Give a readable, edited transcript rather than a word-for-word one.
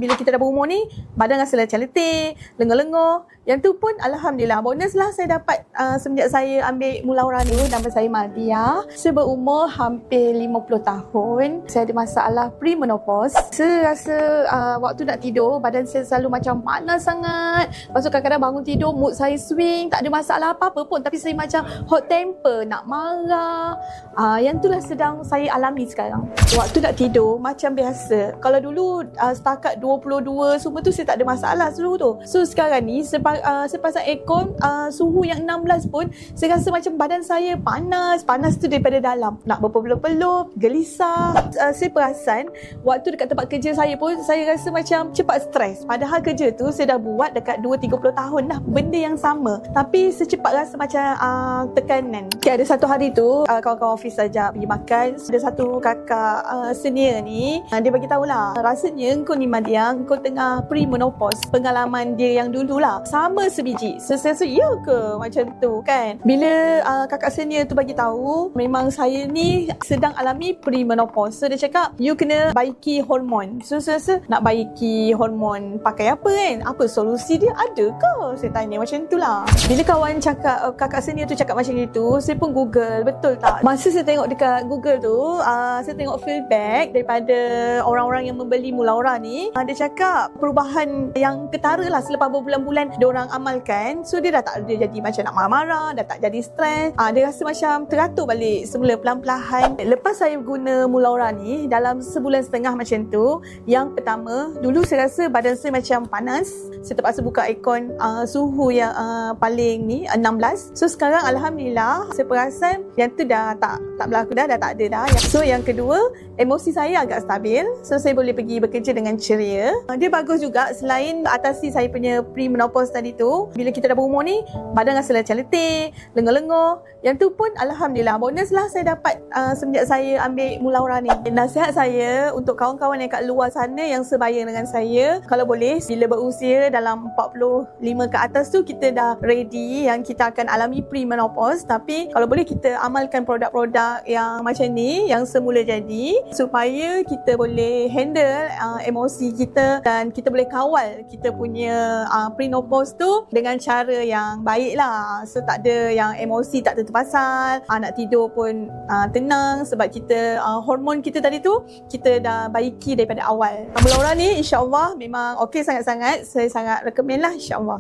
Bila kita dah berumur ni, badan rasa macam letih, lengur-lengur. Yang tu pun Alhamdulillah, bonus lah saya dapat semenjak saya ambil Mulaura ni. Nama saya Mardia. Saya berumur hampir 50 tahun. Saya ada masalah premenopause. Saya rasa waktu nak tidur, badan saya selalu macam panas sangat. Lepas tu kadang-kadang bangun tidur, mood saya swing. Tak ada masalah apa-apa pun. Tapi saya macam hot temper, nak marah. Yang tu lah sedang saya alami sekarang. Waktu nak tidur, macam biasa. Kalau dulu setakat 22 semua tu saya tak ada masalah suhu tu. So sekarang ni saya pasang aircon suhu yang 16 pun saya rasa macam badan saya panas tu daripada dalam, nak berpelup-pelup, gelisah. Saya perasan waktu dekat tempat kerja saya pun saya rasa macam cepat stres, padahal kerja tu saya dah buat dekat 2-30 tahun dah benda yang sama, tapi secepat rasa macam tekanan. Ada satu hari tu kawan-kawan office ajak pergi makan. Ada satu kakak senior ni, dia bagi tahulah, rasanya kau ni Mardia, kau tengah premenopause. Pengalaman dia yang dululah sama sebiji. So saya rasa ya ke macam tu kan. Bila kakak senior tu bagi tahu memang saya ni sedang alami premenopause. So dia cakap you kena baiki hormon. So saya rasa nak baiki hormon pakai apa kan? Apa solusi dia, ada ke? Saya tanya macam itulah. Bila kawan cakap, kakak senior tu cakap macam itu, saya pun Google betul tak. Masa saya tengok dekat Google tu, saya tengok feedback daripada orang-orang yang membeli Mulaura ni. Dia cakap perubahan yang ketara lah selepas berbulan-bulan diorang amalkan. So dia dah tak ada jadi macam nak marah-marah, dah tak jadi stres. Dia rasa macam teratur balik semula perlahan-lahan. Lepas saya guna Mulaura ni dalam sebulan setengah macam tu, yang pertama dulu saya rasa badan saya macam panas. Saya terpaksa buka aircon suhu yang paling ni 16. So sekarang Alhamdulillah saya perasan yang tu dah tak berlaku dah tak ada dah. So yang kedua, emosi saya agak stabil. So saya boleh pergi bekerja dengan ceria. Dia bagus juga selain atasi saya punya premenopause tadi tu. Bila kita dah berumur ni, badan rasa macam letih, lengur-lengur. Yang tu pun Alhamdulillah, bonus lah saya dapat semenjak saya ambil Mulaura ni. Nasihat saya untuk kawan-kawan yang kat luar sana yang sebaya dengan saya, kalau boleh bila berusia dalam 45 ke atas tu kita dah ready yang kita akan alami premenopause. Tapi kalau boleh kita amalkan produk-produk yang macam ni, yang semula jadi, supaya kita boleh handle emosi kita dan kita boleh kawal kita punya premenopause tu dengan cara yang baik lah. So tak ada yang emosi tak terpasal, nak tidur pun tenang sebab kita hormon kita tadi tu kita dah baiki daripada awal. Mulaura ni insya-Allah memang okey sangat-sangat. Saya sangat recommend lah insya-Allah.